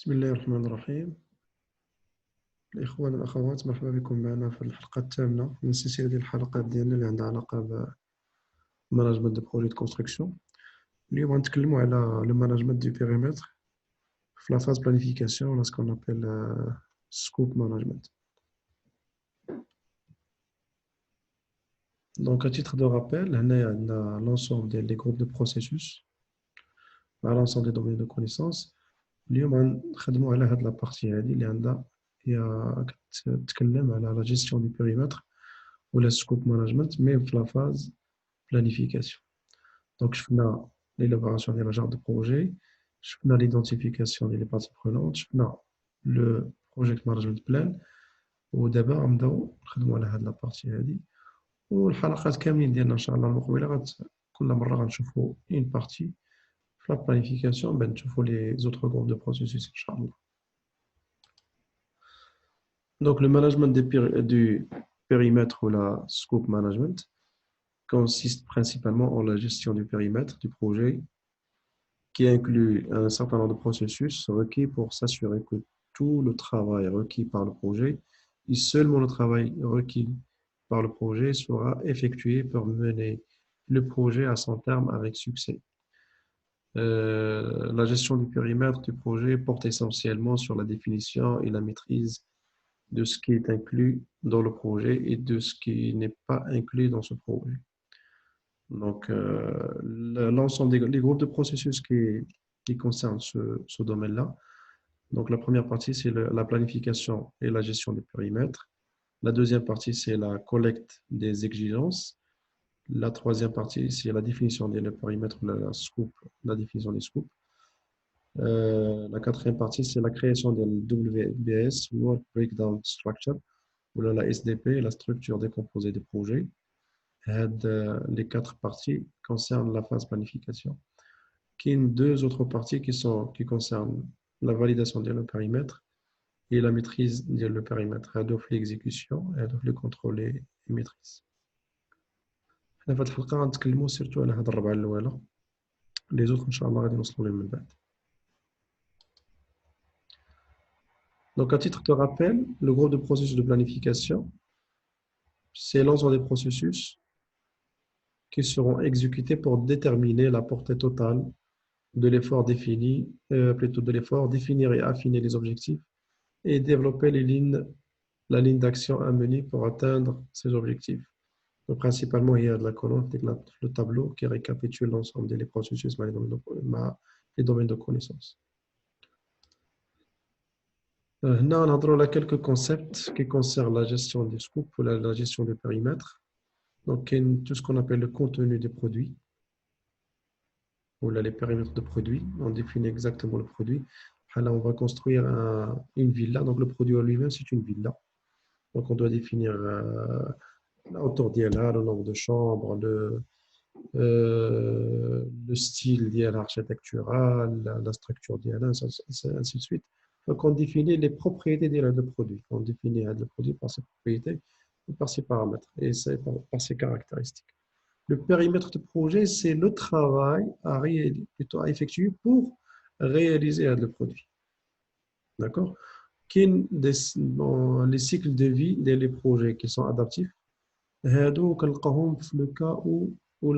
بسم الله الرحمن الرحيم. الإخوان والأخوات، مرحبا بكم معنا في الحلقة الثامنة من سلسلة ديال الحلقات ديالنا اللي عندها علاقة بمانجمنت دو بروجي دو كونستركسيون. اليوم غنتكلموا على لو مانجمنت دو بيريمتر في لا فاز بلانيفيكاسيون ولا سكون ابل سكوب مانجمنت. دونك à titre de rappel, هنايا عندنا l'ensemble ديال لي groupes de processus مع l'ensemble des domaines de connaissances. اليوم غنخدموا على هاد لابارتي هادي اللي عندها هي كتتكلم على لا جيستيون دو بيريمتر ou la scope management, même dans la phase planification. Donc, je fais l'élaboration de la charte de projet, je fais l'identification des parties prenantes, je fais le project management plan. ودابا نبداو نخدموا على هاد لابارتي هادي، والحلقات كاملين ديالنا ان شاء الله المقبله كل مره غنشوفوا اون بارتي في لا بلانيفيكاسيون باش نشوفوا لي زوتر جروب دو بروسيسوس ان شاء الله. Donc le management du périmètre ou la scope management consiste principalement en la gestion du périmètre du projet qui inclut un certain nombre de processus requis pour s'assurer que tout le travail requis par le projet et seulement le travail requis par le projet sera effectué pour mener le projet à son terme avec succès. La gestion du périmètre du projet porte essentiellement sur la définition et la maîtrise de ce qui est inclus dans le projet et de ce qui n'est pas inclus dans ce projet. Donc, l'ensemble des groupes de processus qui concernent ce domaine-là. Donc, la première partie, c'est la planification et la gestion des périmètres. La deuxième partie, c'est la collecte des exigences. La troisième partie, c'est la définition des périmètres, la définition des scopes. La quatrième partie, c'est la création des WBS, Work Breakdown Structure, ou la SDP, la structure décomposée des projets. Les quatre parties concernent la phase planification. Il y a deux autres parties qui concernent la validation de le périmètre et la maîtrise de le périmètre. L'exécution et le contrôle et maîtrise. في هذه الحلقة غنتكلموا سيرتو على هاد الربعة الأولى. Les autres إن شاء الله غادي نوصلوا لهم من بعد. Donc à titre de rappel, le groupe de processus de planification, c'est l'ensemble des processus qui seront exécutés pour déterminer la portée totale de l'effort défini, plutôt de l'effort, définir et affiner les objectifs et développer la ligne d'action à mener pour atteindre ces objectifs. Donc, principalement, il y a de la colonne, le tableau qui récapitule l'ensemble des processus, les domaines de connaissances. Là, on a quelques concepts qui concernent la gestion des scopes ou la gestion des périmètres. Donc, il y a tout ce qu'on appelle le contenu des produits, ou là, les périmètres de produits. On définit exactement le produit. Là, on va construire une villa. Donc, le produit en lui-même, c'est une villa. Donc, on doit définir la hauteur d'ILA, le nombre de chambres, le style d'ILA architectural, la structure d'ILA, ainsi de suite. Donc, on définit les propriétés d'ILA de produit. On définit le produit par ses propriétés et par ses paramètres et par ses caractéristiques. Le périmètre de projet, c'est le travail à effectuer pour réaliser le produit. D'accord? Dans les cycles de vie des projets qui sont adaptifs, هادو كنلقاوهم في لو كا ou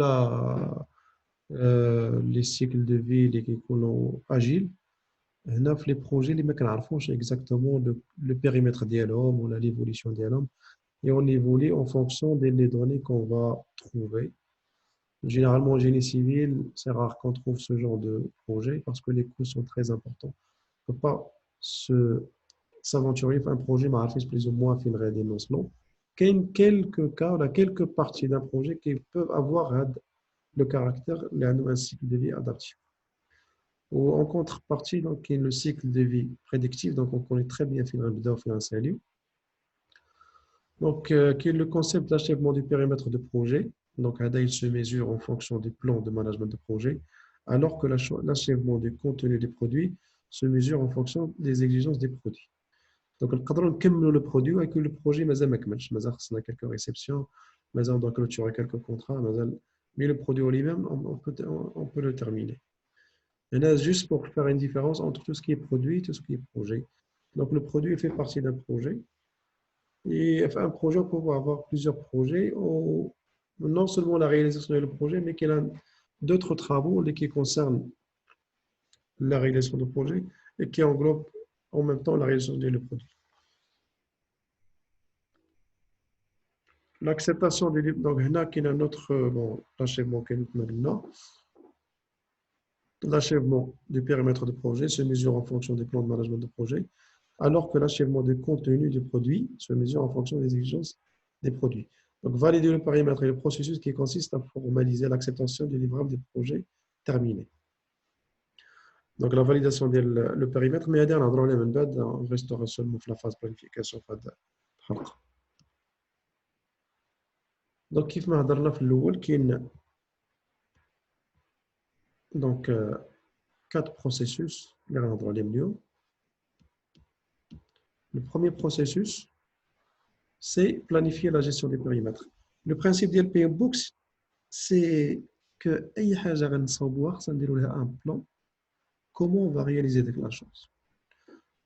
les cycles de vie اللي كيكونوا اجيل. هنا في لي بروجي اللي ما كنعرفوش اكزاكتومون لو بيريمتر ديالهم ولا ليفوليسيون ديالهم et on évolue en fonction des données qu'on va trouver. Généralement, en génie civil, c'est rare qu'on trouve ce genre de projet parce que les coûts sont très importants. On ne peut pas s'aventurer un projet, mais plus ou moins fin des notions. Quelques cas, quelques parties d'un projet qui peuvent avoir le caractère d'un cycle de vie adaptif. Ou en contrepartie, donc, il y a le cycle de vie prédictif, donc on connaît très bien financier. Donc, qui est le concept d'achèvement du périmètre de projet. Donc, il se mesure en fonction du plan de management de projet, alors que l'achèvement du contenu des produits se mesure en fonction des exigences des produits. Donc, on peut le produit avec le projet, mais on a quelques réceptions, mais on doit clôturer quelques contrats, mais le produit en lui-même, on peut le terminer. Il y en a juste pour faire une différence entre tout ce qui est produit et tout ce qui est projet. Donc, le produit fait partie d'un projet. Et enfin, un projet, on peut avoir plusieurs projets, non seulement la réalisation du projet, mais qu'il y a d'autres travaux qui concernent la réalisation du projet et qui englobent en même temps la réalisation du produit. L'acceptation du livre, donc, il y a notre bon, l'achèvement que nous maintenant. L'achèvement du périmètre de projet se mesure en fonction des plans de management de projet, alors que l'achèvement du contenu du produit se mesure en fonction des exigences des produits. Donc, valider le périmètre est le processus qui consiste à formaliser l'acceptation du livrable des projets terminés. Donc, la validation du périmètre, mais il y a on restera seulement dans la phase de planification. Donc, كيف ما هضرنا في الأول كاين donc 4 processus اللي غنهضروا عليهم اليوم. Le premier processus, c'est planifier la gestion des périmètres. Le principe de PMBOK, c'est que أي حاجة غنصاوبوها خصنا نديرو لها un plan. Comment on va réaliser la chose?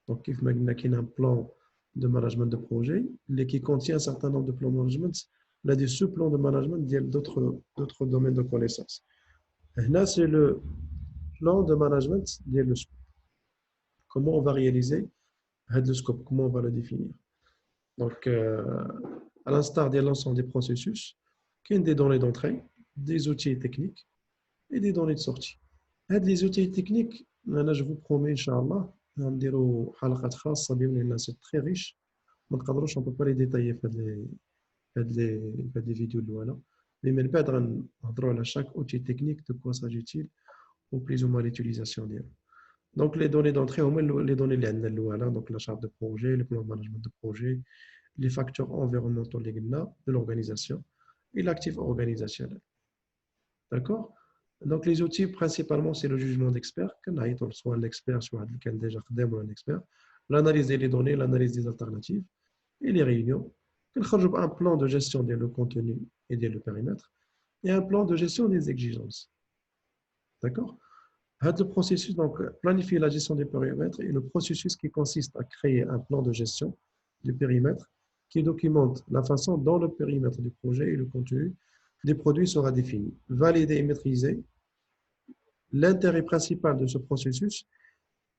Donc, كيف ما قلنا كاين un plan de management de projet qui contient un certain nombre de plans de management. On a des sous-plans de management d'autres domaines de connaissances. Là, c'est le plan de management ديال le scope. Comment on va réaliser le scope? Comment on va le définir? Donc, à l'instar de l'ensemble des processus, il y a des données d'entrée, des outils techniques et des données de sortie. Les outils techniques, je vous promets, Inch'Allah, c'est très riche. On ne peut pas les détailler dans les vidéos. Mais on va chaque outil technique, de quoi s'agit-il, ou plus ou moins l'utilisation. Donc, les données d'entrée, les données donc la charte de projet, le plan de management de projet, les facteurs environnementaux de l'organisation et l'actif organisationnel. D'accord? Donc, les outils, principalement, c'est le jugement d'expert, soit l'expert, soit déjà un expert, l'analyse des données, l'analyse des alternatives et les réunions. Un plan de gestion des contenu et le périmètre et un plan de gestion des exigences. D'accord? Le processus, donc, planifier la gestion des périmètres est le processus qui consiste à créer un plan de gestion du périmètre qui documente la façon dont le périmètre du projet et le contenu des produits sera défini. Valider et maîtriser l'intérêt principal de ce processus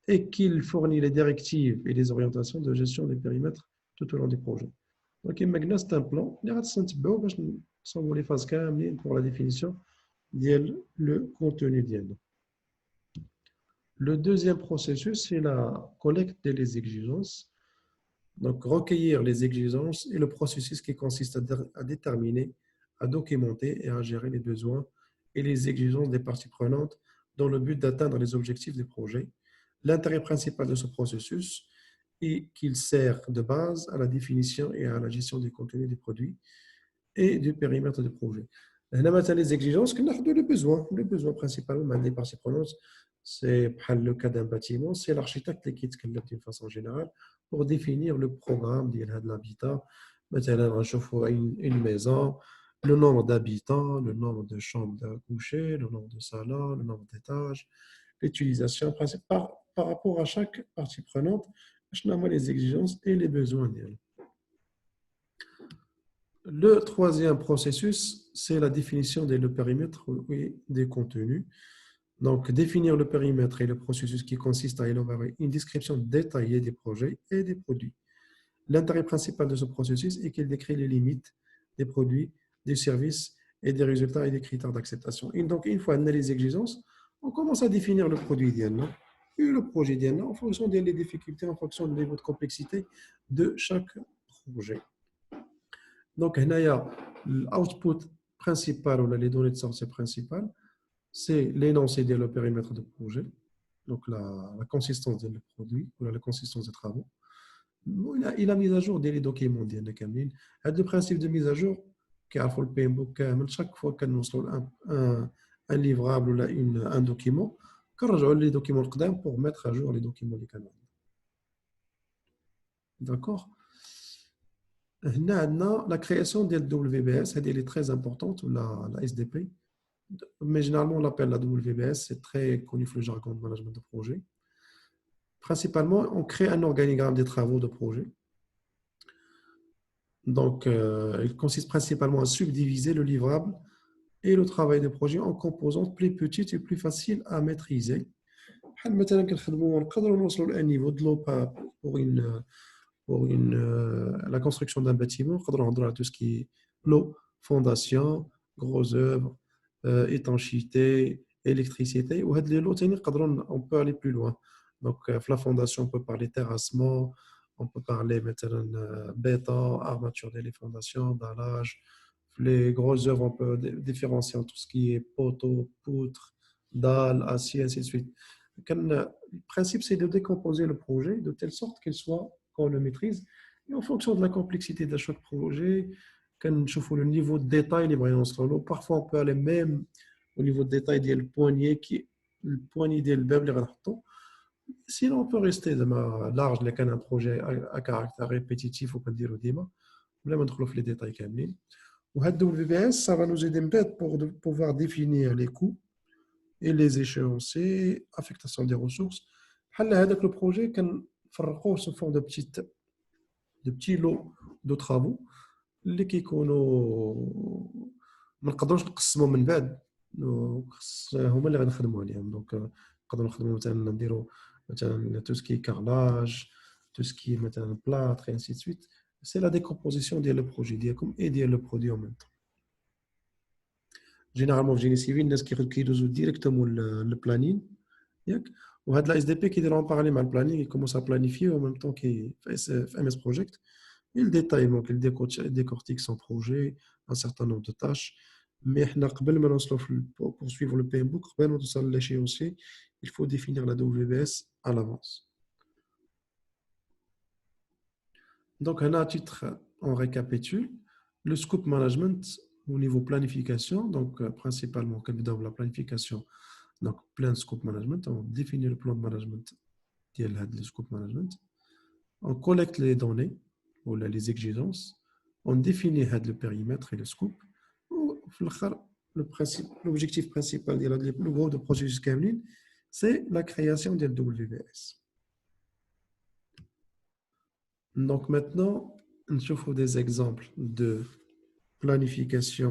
est qu'il fournit les directives et les orientations de gestion des périmètres tout au long du projet. Donc, maintenant, c'est un plan. Nous les phases pour la définition le contenu. Le deuxième processus, c'est la collecte des exigences. Donc, recueillir les exigences et le processus qui consiste à déterminer, à documenter et à gérer les besoins et les exigences des parties prenantes dans le but d'atteindre les objectifs du projet. L'intérêt principal de ce processus est qu'il sert de base à la définition et à la gestion du contenu des produits et du périmètre du projet. Les exigences, le besoin principalement des parties prenantes, c'est le cas d'un bâtiment, c'est l'architecte qui est d'une façon générale pour définir le programme de l'habitat. Maintenant, une maison, le nombre d'habitants, le nombre de chambres de coucher, le nombre de salons, le nombre d'étages, l'utilisation par rapport à chaque partie prenante, les exigences et les besoins. Le troisième processus, c'est la définition du périmètre et des contenus. Donc, définir le périmètre est le processus qui consiste à élaborer une description détaillée des projets et des produits. L'intérêt principal de ce processus est qu'il décrit les limites des produits, des services et des résultats et des critères d'acceptation. Et donc, une fois qu'on a les exigences, on commence à définir le produit idéalement et le projet idéalement en fonction des difficultés, en fonction du niveau de complexité de chaque projet. Donc, il y a l'output principal ou les données de sortie principales, c'est l'énoncé de le périmètre de projet, donc la consistance du produit ou la consistance des travaux. Il a mis à jour des documents. Le principe de mise à jour, le PMBOK, chaque fois qu'on nous un livrable ou un document, on les documents pour mettre à jour les documents. D'accord? La création de WBS, elle est très importante, la SDP. Mais généralement, on l'appelle la WBS, c'est très connu dans le jargon de management de projet. Principalement, on crée un organigramme des travaux de projet. Donc, il consiste principalement à subdiviser le livrable et le travail de projet en composantes plus petites et plus faciles à maîtriser. بحال مثلا كنخدموا نقدروا نوصلوا لان نيفو de l'eau pour la construction d'un bâtiment نقدروا نهضروا على tout ce qui est l'eau, fondation, gros œuvres, étanchéité, électricité وهاد لي لو ثاني نقدروا on peut aller plus loin. Donc في la fondation on peut parler terrassement, on peut parler مثلا béton, armature des fondations, dallage. Les grosses œuvres on peut différencier entre tout ce qui est poteau, poutre, dalle, acier, ainsi de suite. Le principe, c'est de décomposer le projet de telle sorte qu'il soit, qu'on le maîtrise. Et en fonction de la complexité de chaque projet, quand je le niveau de détail, les voyants solo, parfois on peut aller même au niveau de détail le poignet, le poignet de le. Sinon, on peut rester large, les un projet à caractère répétitif, ou pas dire au débat. Là, on trouve les détails quand même. Ou WBS, ça va nous aider pour pouvoir définir les coûts et les échéanciers, affectation des ressources. Le projet كان فرقوه sous forme de petits lots de travaux اللي كيكونوا ما نقدروش نقسموا من بعد هما اللي غنخدموا عليهم دونك نقدروا نخدموا مثلا نديروا مثلا tout ce qui est carrelage, tout ce qui est مثلا plâtre et ainsi de suite. C'est la décomposition ديال le projet ديالكم et ديال le produit en même temps. Généralement في جيني سيفيل الناس كيدوزوا ديريكتومون le planning ياك وهاد لا اس دي بي كيديروا بارالي مع البلانينغ يكومونس ا بلانيفيي او ميم طون كي في ام اس بروجيكت il détaille donc il décortique son projet un certain nombre de tâches mais حنا قبل ما نوصلوا pour suivre le PMBOK قبل ما توصل l'échéancier il faut définir la WBS à l'avance. Donc à titre on récapitule le scope management au niveau planification donc principalement dans la planification donc plan scope management on définit le plan de management le scope management. On collecte les données ou les exigences, on définit le périmètre et le scope. L'objectif principal le gros de processus Kavlin, c'est la création de WBS. Donc maintenant, je vous des exemples de planification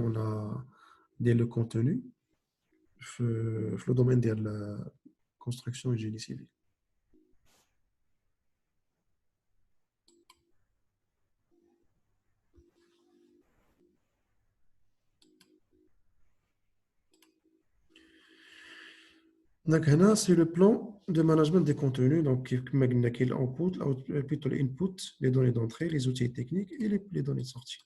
dès le contenu le domaine de la construction et génie civil. Donc, c'est le plan de management des contenus. Donc, plutôt l'input, les données d'entrée, les outils techniques et les données de sortie.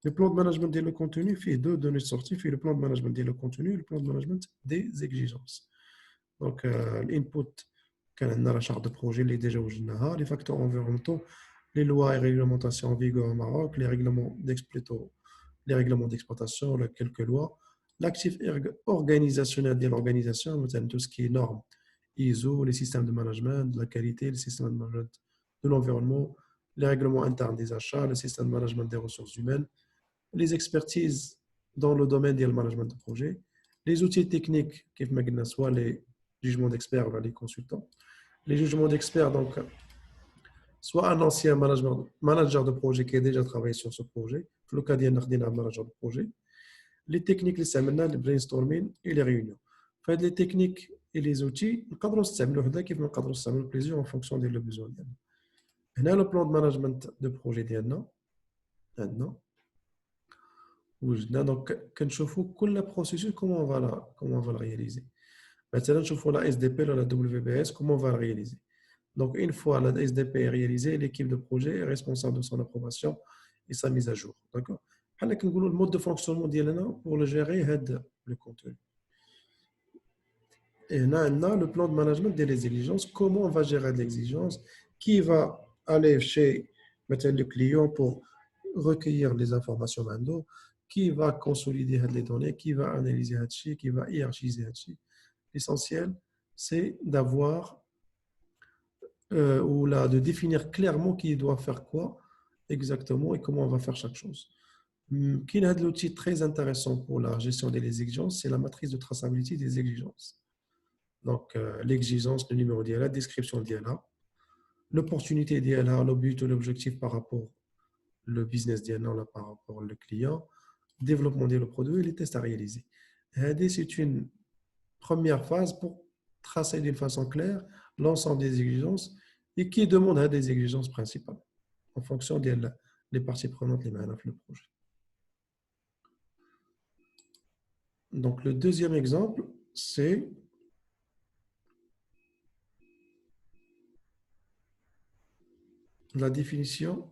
Le plan de management des contenus fait deux données de sortie, fait le plan de management des contenus et le plan de management des exigences. Donc, l'input, quand on a la charte de projet, les déjà les facteurs environnementaux, les lois et réglementations en vigueur au Maroc, les règlements d'exploitation, quelques lois. L'actif organisationnel de l'organisation, tout ce qui est normes, ISO, les systèmes de management, de la qualité, les systèmes de management de l'environnement, les règlements internes des achats, le système de management des ressources humaines, les expertises dans le domaine du management de projet, les outils techniques, soit les jugements d'experts, les consultants, les jugements d'experts, donc soit un ancien manager de projet qui a déjà travaillé sur ce projet, le cas d'un manager de projet, les techniques les سمعنا le brainstorming et les réunions. فهاد les techniques et les outils نقدروا نستعملوا هذا كيف ما نقدروا نستعملوا plusieurs en fonction des besoins ديالنا. هنا le plan de management de projet ديالنا عندنا وجدنا donc كنشوفوا كل processus comment on va le réaliser. مثلا نشوفوا la SDP ou la WBS comment on va le réaliser. Donc une fois la SDP est réalisée, l'équipe de projet est responsable de son approbation et sa mise à jour. D'accord. Le mode de fonctionnement pour le gérer le contenu. Et on a le plan de management des exigences. Comment on va gérer l'exigence? Qui va aller chez le client pour recueillir les informations maintenant? Qui va consolider les données? Qui va analyser les qui va hiérarchiser les. L'essentiel, c'est d'avoir ou là, de définir clairement qui doit faire quoi exactement et comment on va faire chaque chose. Qui est un outil très intéressant pour la gestion des exigences, c'est la matrice de traçabilité des exigences. Donc, l'exigence, le numéro d'IA, la description d'IA, l'opportunité d'IA, le but ou l'objectif par rapport le business d'IA par rapport au client, développement du produit et les tests à réaliser. C'est une première phase pour tracer d'une façon claire l'ensemble des exigences et qui demande des exigences principales en fonction des parties prenantes les dans le projet. Donc, le deuxième exemple, c'est la définition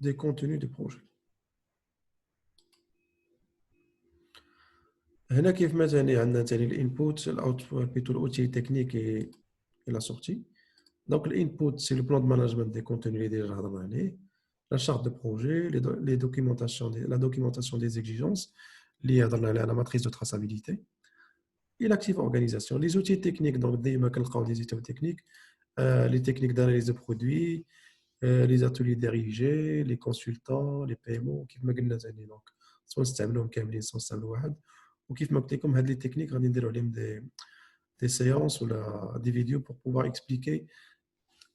des contenus du projet. هنا كيف مثلا عندنا ثاني الانبوت الاوتبوت بيتو الاوتي تكنيك et la sortie. Donc l'input c'est le plan de management des contenus اللي déjà هضرنا عليه, la charte de projet, les documentations la documentation des exigences liées à la matrice de traçabilité et l'active organisation. Les outils techniques, donc ديما كنلقاو des outils techniques, les techniques d'analyse de produits, les ateliers dirigés, les consultants, les PMO كيف ما قلنا ثاني. donc سواء نستعملوهم كاملين سواء نستعملوا واحد. وكيف ما قلت لكم هاد لي تكنيك غادي نديروا عليهم des séances ou des vidéos pour pouvoir expliquer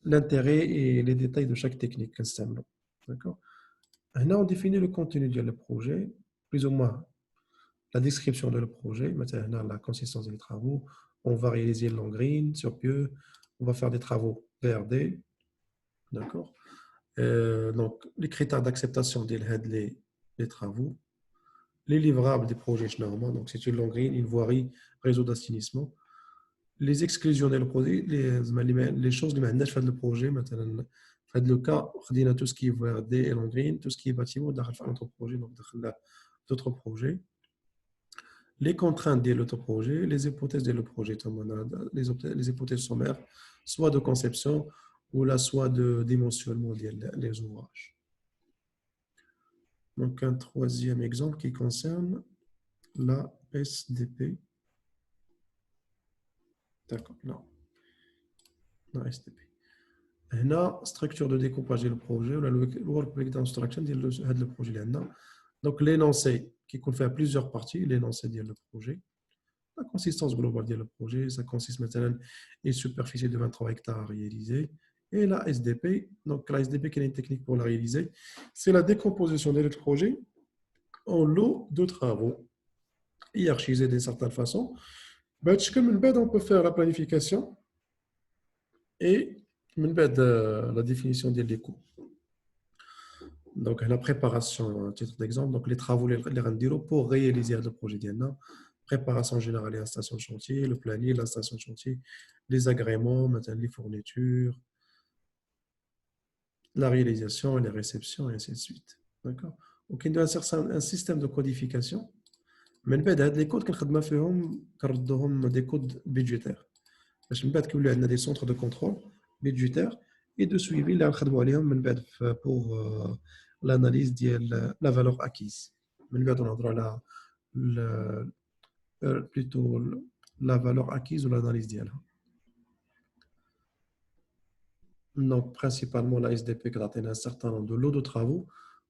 l'intérêt et les détails de chaque technique كنستعملوا. D'accord. Là, on définit le contenu du projet, plus ou moins la description de le projet, maintenant la consistance des travaux. On va réaliser le long green sur pieux, on va faire des travaux VRD. D'accord. Donc, les critères d'acceptation des travaux, les livrables des projets normalement, donc c'est une longue green, une voirie, réseau d'assainissement. Les exclusions du projet, les choses que nous fait le projet, maintenant, fait le cas, on a tout ce qui est VRD et long green, tout ce qui est bâtiment, dans notre projet, donc dans d'autres projets. Les contraintes de l'autre projet, les hypothèses de le projet, les hypothèses sommaires, soit de conception ou là, soit de dimensionnement des ouvrages. Donc, un troisième exemple qui concerne la SDP. D'accord, non. La SDP. La structure de découpage du projet, ou le work breakdown structure du projet. Donc, l'énoncé qui fait plusieurs parties, l'énoncé du projet. La consistance globale du projet, ça consiste maintenant une superficie de 23 hectares à réaliser. Et la SDP, donc la SDP qui est une technique pour la réaliser, c'est la décomposition du projet en lots de travaux hiérarchisés d'une certaine façon. On peut faire la planification et la définition des coûts. Donc, la préparation, à titre d'exemple, donc les travaux les rendus pour réaliser le projet d'IANA, préparation générale et installation de chantier, le planning, l'installation de chantier, les agréments, maintenant les fournitures, la réalisation et les réceptions, et ainsi de suite. D'accord. Donc, il y a un système de codification. Mais les codes que des codes budgétaires. باش من بعد كيوليو عندنا des centres de contrôle budgétaire et de suivi اللي غنخدموا عليهم من بعد pour l'analyse ديال la valeur acquise. من بعد نهضروا على plutôt la valeur acquise ou l'analyse ديالها. Donc principalement la SDP qui a un certain nombre de lots de travaux.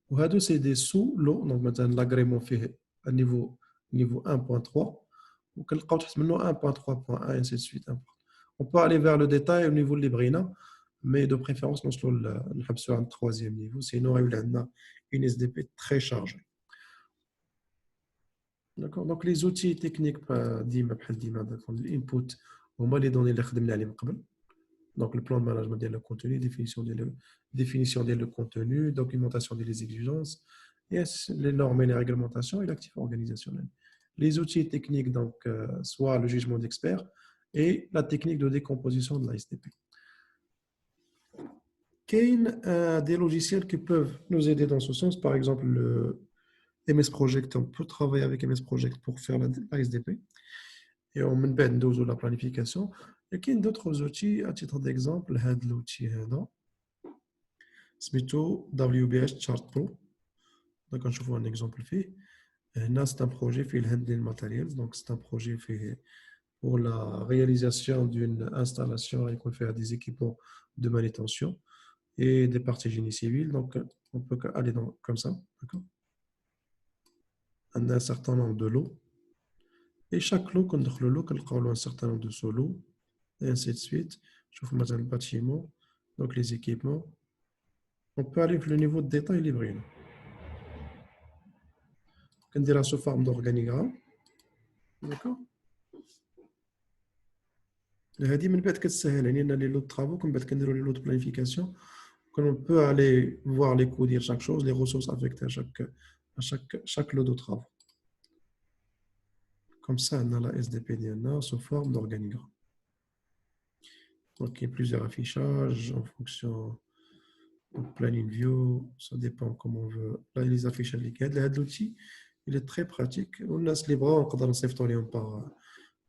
Ou c'est des sous-lots, donc maintenant l'agrément fait à niveau 1.3 ou qu'elle compte maintenant 1.3.1 et ainsi de suite. On peut aller vers le détail au niveau de l'Ibrina, mais de préférence, nous sommes sur un troisième niveau, sinon il y a une SDP très chargée. D'accord. Donc les outils techniques l'input, هما les données اللي خدمنا عليهم قبل. Donc le plan de management de le contenu, définition de le contenu, documentation des exigences, et les normes et les réglementations et l'actif organisationnel. Les outils techniques, donc soit le jugement d'expert et la technique de décomposition de la SDP. Il y a des logiciels qui peuvent nous aider dans ce sens, par exemple le MS Project, on peut travailler avec MS Project pour faire la SDP et on met de la planification. Et il y a d'autres outils, à titre d'exemple, l'outil Smito WBS Chart Pro. Donc, je vous un exemple fait. C'est un projet fait le handling materials. Donc, c'est un projet fait pour la réalisation d'une installation et qu'on fait des équipements de manutention. et des parties génie civil. Donc, on peut aller comme ça. D'accord. On a un certain nombre de lots. Et chaque lot, quand on lot, on a un certain nombre de sous-lots, et ainsi de suite. Je vous montre le bâtiment, donc les équipements. On peut aller vers le niveau de détail libre. On dirait sous forme d'organigramme. D'accord. هذه من بعد كتسهل علينا لي لود طرافو كون بعد كنديروا لي لود بلانيفيكاسيون كون on peut aller voir les coûts de chaque chose les ressources affectées à chaque lot de travaux comme ça on a la SDP ديالنا sous forme d'organigramme. Donc il y a plusieurs affichages en fonction de planning view, ça dépend comment on veut. Là les affichages هذا l'outil il est très pratique والناس اللي بغاو نقدر نصيفطوا لهم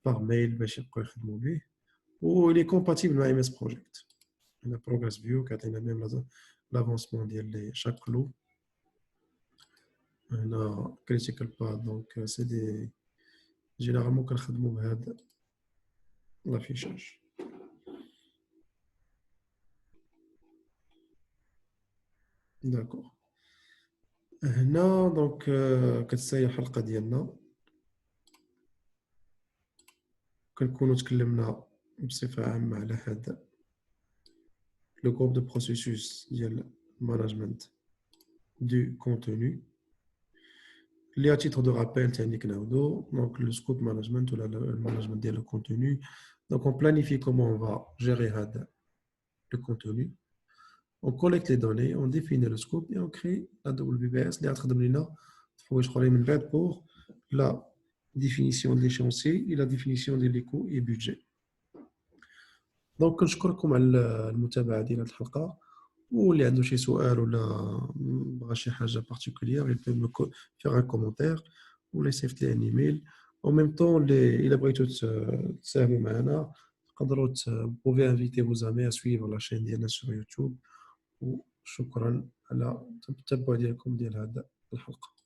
par mail باش يبقاو يخدموا به. Il est compatible avec MS Project. On a Progress View, qui a même l'avancement de chaque lot. On a Critical Path, donc c'est des. Généralement, qu'on fait l'affichage. D'accord. هنا donc كتساهل الحلقة ديالنا كنكونوا تكلمنا بصفة عامة على هذا le groupe de processus ديال management du contenu. Les à titre de rappel, donc le scope management ou le management du contenu. Donc on planifie comment on va gérer le contenu. On collecte les données, on définit le scope et on crée la WBS. Pour la définition de l'échéancier et la définition des coûts et budget. Donc كنشكركم على المتابعة ديال هذه الحلقة. واللي عنده شي سؤال ولا بغى شي حاجه بارتيكولير il peut me faire un commentaire ولا يصيفط لي un email. En même temps الا بغيتوا تساهموا معنا تقدروا vous pouvez inviter vos amis à suivre la chaîne ديالنا sur YouTube. وشكرا على التتبع ديالكم ديال هذه الحلقه.